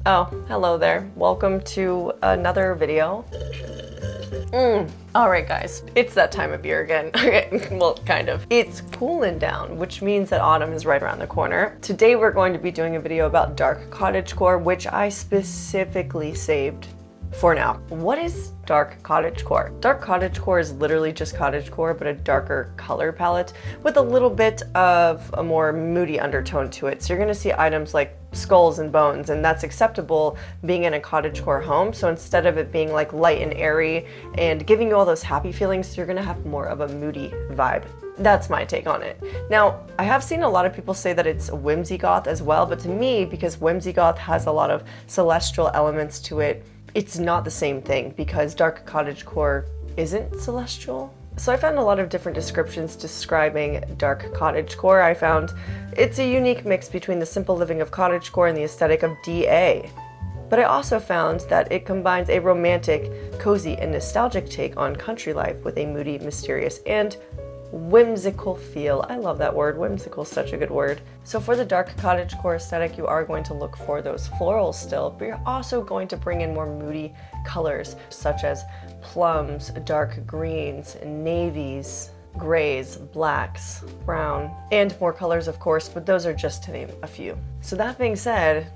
Oh, hello there. Welcome to another video. Alright guys, it's that time of year again. Okay, well, kind of. It's cooling down, which means that autumn is right around the corner. Today we're going to be doing a video about dark cottagecore, which I specifically saved for now. What is dark cottagecore? Dark cottagecore is literally just cottagecore, but a darker color palette with a little bit of a more moody undertone to it. So you're gonna see items like skulls and bones, and that's acceptable being in a cottagecore home. So instead of it being like light and airy and giving you all those happy feelings, you're gonna have more of a moody vibe. That's my take on it. Now, I have seen a lot of people say that it's whimsy goth as well, but to me, because whimsy goth has a lot of celestial elements to it, it's not the same thing because dark cottagecore isn't celestial. So I found a lot of different descriptions describing dark cottagecore. I found it's a unique mix between the simple living of cottagecore and the aesthetic of DA. But I also found that it combines a romantic, cozy, and nostalgic take on country life with a moody, mysterious, and whimsical feel. I love that word. Whimsical is such a good word. So for the dark cottagecore aesthetic, you are going to look for those florals still, but you're also going to bring in more moody colors such as plums, dark greens, navies, grays, blacks, brown, and more colors of course, but those are just to name a few. So that being said,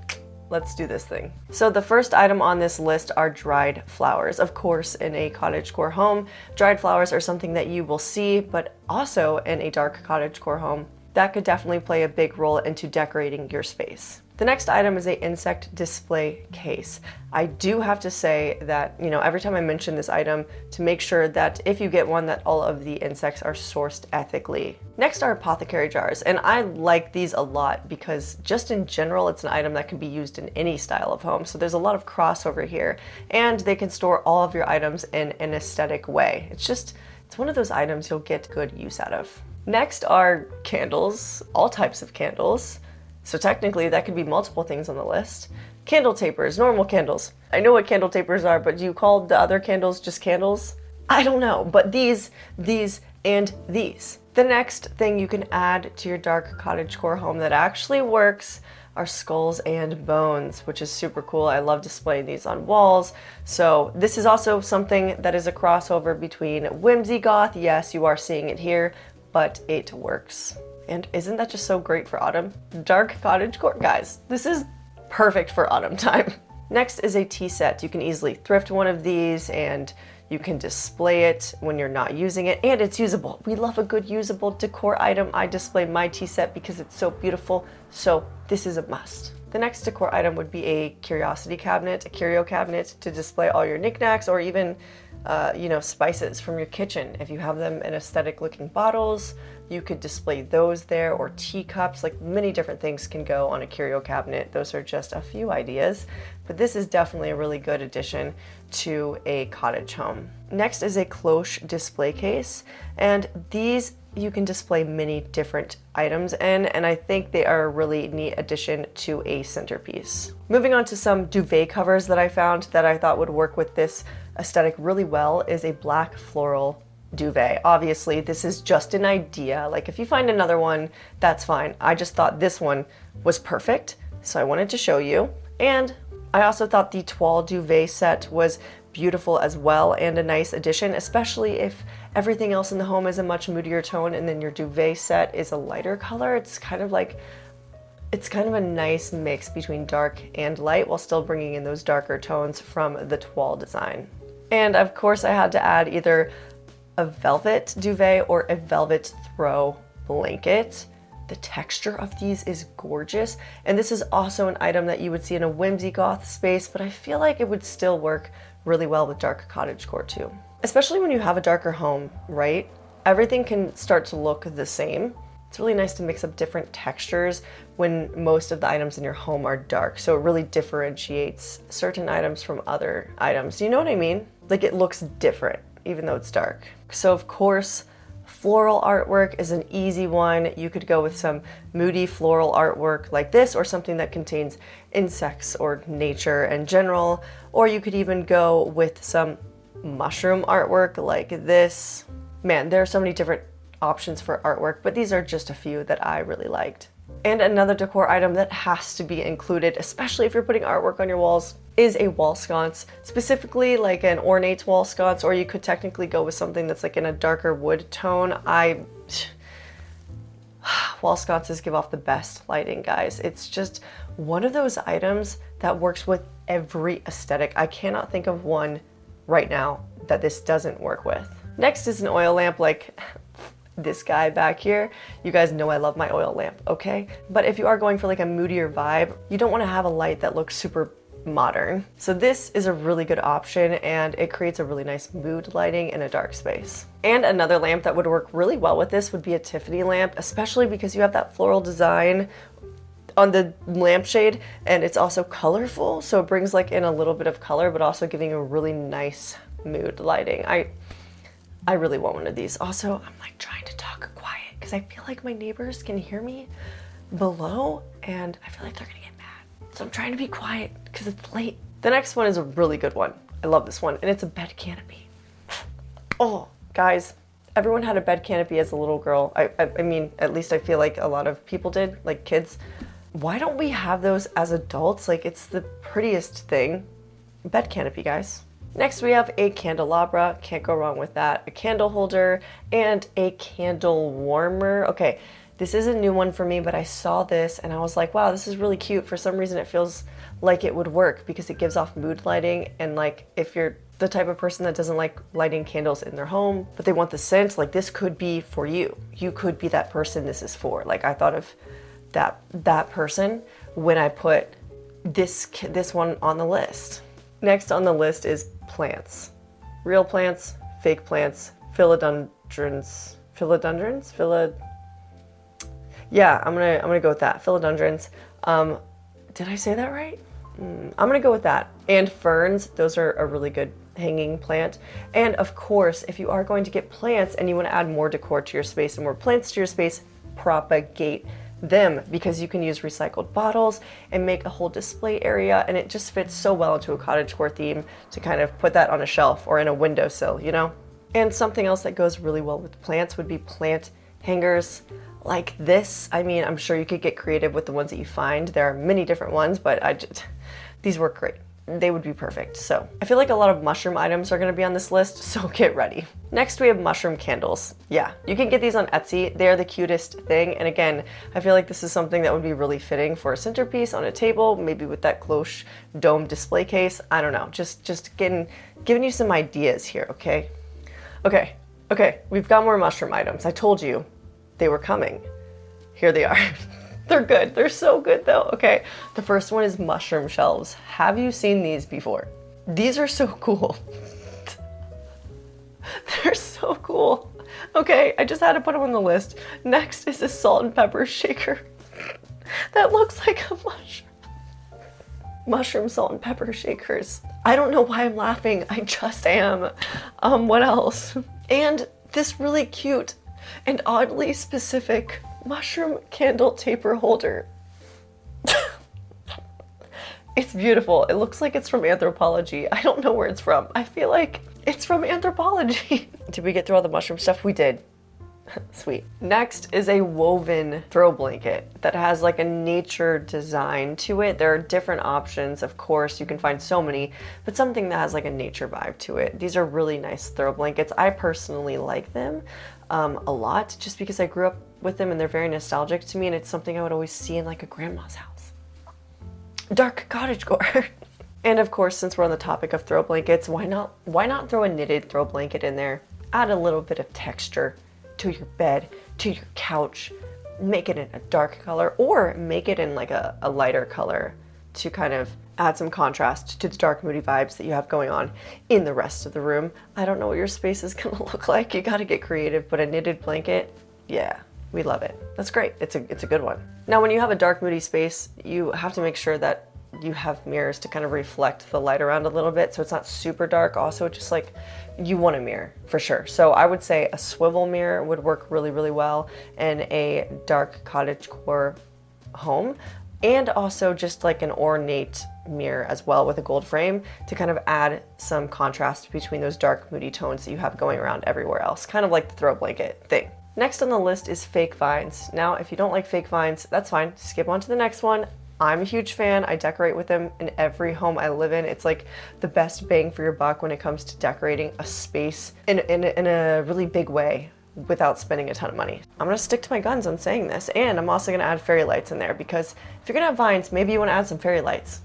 let's do this thing. So the first item on this list are dried flowers. Of course, in a cottagecore home, dried flowers are something that you will see, but also in a dark cottagecore home, that could definitely play a big role into decorating your space. The next item is an insect display case. I do have to say that, every time I mention this item, to make sure that if you get one, that all of the insects are sourced ethically. Next are apothecary jars, and I like these a lot because just in general, it's an item that can be used in any style of home. So there's a lot of crossover here, and they can store all of your items in an aesthetic way. It's one of those items you'll get good use out of. Next are candles, all types of candles. So technically that could be multiple things on the list. Candle tapers, normal candles. I know what candle tapers are, but do you call the other candles just candles? I don't know, but these, and these. The next thing you can add to your dark cottagecore home that actually works are skulls and bones, which is super cool. I love displaying these on walls. So this is also something that is a crossover between whimsy goth. Yes, you are seeing it here, but it works. And isn't that just so great for autumn? Dark cottagecore, guys, this is perfect for autumn time. Next is a tea set. You can easily thrift one of these and you can display it when you're not using it, and it's usable. We love a good usable decor item. I display my tea set because it's so beautiful, so this is a must. The next decor item would be a curiosity cabinet, a curio cabinet to display all your knickknacks or even spices from your kitchen. If you have them in aesthetic looking bottles, you could display those there, or teacups. Like many different things can go on a curio cabinet. Those are just a few ideas, but this is definitely a really good addition to a cottage home. Next is a cloche display case, and these you can display many different items in, and I think they are a really neat addition to a centerpiece. Moving on to some duvet covers that I found that I thought would work with this aesthetic really well is a black floral duvet. Obviously, this is just an idea. Like if you find another one, that's fine. I just thought this one was perfect, so I wanted to show you. And I also thought the toile duvet set was beautiful as well and a nice addition, especially if everything else in the home is a much moodier tone and then your duvet set is a lighter color. It's kind of a nice mix between dark and light while still bringing in those darker tones from the toile design. And of course I had to add either a velvet duvet or a velvet throw blanket. The texture of these is gorgeous, and this is also an item that you would see in a whimsy goth space, but I feel like it would still work really well with dark cottagecore too. Especially when you have a darker home, right? Everything can start to look the same. It's really nice to mix up different textures when most of the items in your home are dark, so it really differentiates certain items from other items. You know what I mean? Like it looks different even though it's dark. So of course, floral artwork is an easy one. You could go with some moody floral artwork like this, or something that contains insects or nature in general, or you could even go with some mushroom artwork like this. Man, there are so many different options for artwork, but these are just a few that I really liked. And another decor item that has to be included, especially if you're putting artwork on your walls, is a wall sconce, specifically like an ornate wall sconce, or you could technically go with something that's like in a darker wood tone. Wall sconces give off the best lighting, guys. It's just one of those items that works with every aesthetic. I cannot think of one right now that this doesn't work with. Next is an oil lamp like this guy back here. You guys know I love my oil lamp, okay? But if you are going for like a moodier vibe, you don't want to have a light that looks super modern. So this is a really good option, and it creates a really nice mood lighting in a dark space. And another lamp that would work really well with this would be a Tiffany lamp, especially because you have that floral design on the lampshade, and it's also colorful, so it brings like in a little bit of color, but also giving a really nice mood lighting. I really want one of these. Also, I'm like trying to talk quiet because I feel like my neighbors can hear me below, and I feel like they're gonna get mad. So I'm trying to be quiet because it's late. The next one is a really good one. I love this one, and it's a bed canopy. Oh, guys, everyone had a bed canopy as a little girl. I mean, at least I feel like a lot of people did, like kids. Why don't we have those as adults? Like, it's the prettiest thing. Bed canopy, guys. Next, we have a candelabra. Can't go wrong with that. A candle holder and a candle warmer. Okay, this is a new one for me, but I saw this and I was like, wow, this is really cute. For some reason, it feels like it would work because it gives off mood lighting. And like, if you're the type of person that doesn't like lighting candles in their home, but they want the scent, like this could be for you. You could be that person this is for. Like, I thought of that person when I put this one on the list. Next on the list is plants. Real plants, fake plants, philodendrons. Yeah, I'm gonna go with that. Philodendrons. Did I say that right? I'm gonna go with that. And ferns, those are a really good hanging plant. And of course, if you are going to get plants and you want to add more decor to your space and more plants to your space, propagate them, because you can use recycled bottles and make a whole display area, and it just fits so well into a cottagecore theme to kind of put that on a shelf or in a windowsill, you know? And something else that goes really well with plants would be plant hangers like this. I mean, I'm sure you could get creative with the ones that you find. There are many different ones, but these work great. They would be perfect. So I feel like a lot of mushroom items are going to be on this list, so get ready. Next, we have mushroom candles. Yeah, you can get these on Etsy. They're the cutest thing. And again, I feel like this is something that would be really fitting for a centerpiece on a table, maybe with that cloche dome display case. I don't know, just giving you some ideas here, okay? Okay, we've got more mushroom items. I told you they were coming. Here they are. They're good. They're so good though. Okay, the first one is mushroom shelves. Have you seen these before? These are so cool. They're so cool. Okay, I just had to put them on the list. Next is a salt and pepper shaker. That looks like a mushroom. Mushroom salt and pepper shakers. I don't know why I'm laughing. I just am. What else? And this really cute and oddly specific mushroom candle taper holder. It's beautiful. It looks like it's from Anthropology. I don't know where it's from. I feel like it's from Anthropology. Did we get through all the mushroom stuff? We did. Sweet. Next is a woven throw blanket that has like a nature design to it. There are different options, of course. You can find so many, but something that has like a nature vibe to it. These are really nice throw blankets. I personally like them a lot just because I grew up with them and they're very nostalgic to me, and it's something I would always see in like a grandma's house. Dark cottagecore. And of course, since we're on the topic of throw blankets, why not throw a knitted throw blanket in there? Add a little bit of texture to your bed, to your couch, make it in a dark color, or make it in like a lighter color to kind of add some contrast to the dark, moody vibes that you have going on in the rest of the room. I don't know what your space is gonna look like. You gotta get creative, but a knitted blanket, yeah, we love it. That's great. It's a good one. Now, when you have a dark, moody space, you have to make sure that you have mirrors to kind of reflect the light around a little bit so it's not super dark. Also, just like you want a mirror for sure. So I would say a swivel mirror would work really, really well in a dark cottagecore home, and also just like an ornate mirror as well with a gold frame to kind of add some contrast between those dark, moody tones that you have going around everywhere else, kind of like the throw blanket thing. Next on the list is fake vines. Now, if you don't like fake vines, that's fine. Skip on to the next one. I'm a huge fan. I decorate with them in every home I live in. It's like the best bang for your buck when it comes to decorating a space in a really big way without spending a ton of money. I'm gonna stick to my guns on saying this, and I'm also gonna add fairy lights in there because if you're gonna have vines, maybe you wanna add some fairy lights.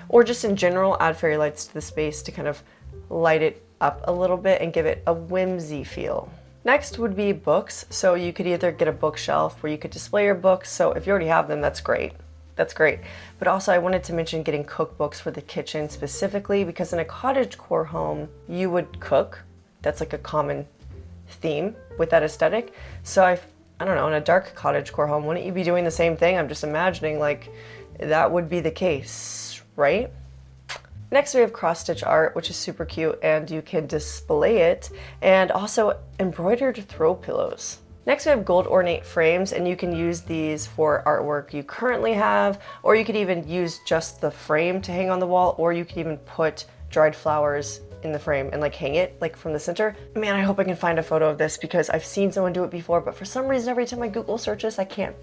Or just in general, add fairy lights to the space to kind of light it up a little bit and give it a whimsy feel. Next would be books. So you could either get a bookshelf where you could display your books. So if you already have them, that's great. That's great. But also I wanted to mention getting cookbooks for the kitchen specifically because in a cottagecore home, you would cook. That's like a common theme with that aesthetic. So I don't know, in a dark cottagecore home, wouldn't you be doing the same thing? I'm just imagining like that would be the case, right? Next we have cross stitch art, which is super cute and you can display it, and also embroidered throw pillows. Next we have gold ornate frames, and you can use these for artwork you currently have, or you could even use just the frame to hang on the wall, or you could even put dried flowers in the frame and like hang it like from the center. Man, I hope I can find a photo of this because I've seen someone do it before, but for some reason every time I Google search this, I can't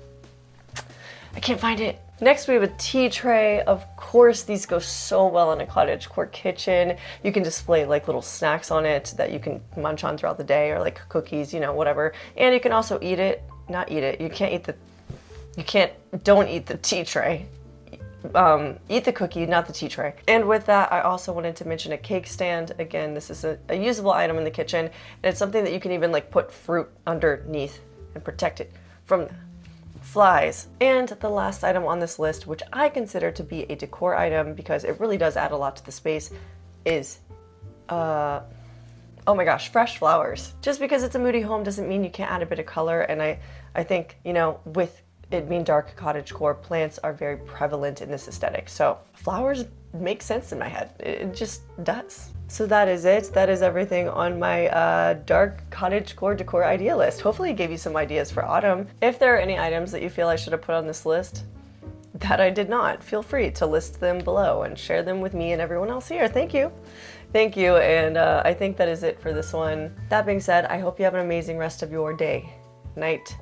find it. Next we have a tea tray. Of course, these go so well in a cottagecore kitchen. You can display like little snacks on it that you can munch on throughout the day, or like cookies, you know, whatever. And you can also eat it, not eat it. Don't eat the tea tray. Eat the cookie, not the tea tray. And with that, I also wanted to mention a cake stand. Again, this is a usable item in the kitchen, and it's something that you can even like put fruit underneath and protect it from flies. And the last item on this list, which I consider to be a decor item because it really does add a lot to the space, is oh my gosh, fresh flowers. Just because it's a moody home doesn't mean you can't add a bit of color, and I think, you know, with it being dark cottagecore, plants are very prevalent in this aesthetic. So flowers make sense in my head. It just does. So that is it. That is everything on my dark cottagecore decor idea list. Hopefully it gave you some ideas for autumn. If there are any items that you feel I should have put on this list that I did not, feel free to list them below and share them with me and everyone else here. Thank you. Thank you. And I think that is it for this one. That being said, I hope you have an amazing rest of your day, night,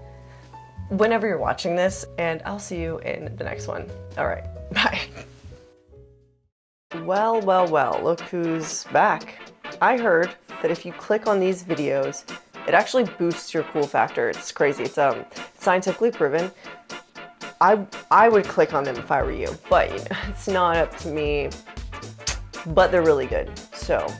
whenever you're watching this, and I'll see you in the next one. All right, bye. Well, well, well, look who's back. I heard that if you click on these videos, it actually boosts your cool factor. It's crazy. It's scientifically proven. I would click on them if I were you, but you know, it's not up to me, but they're really good. So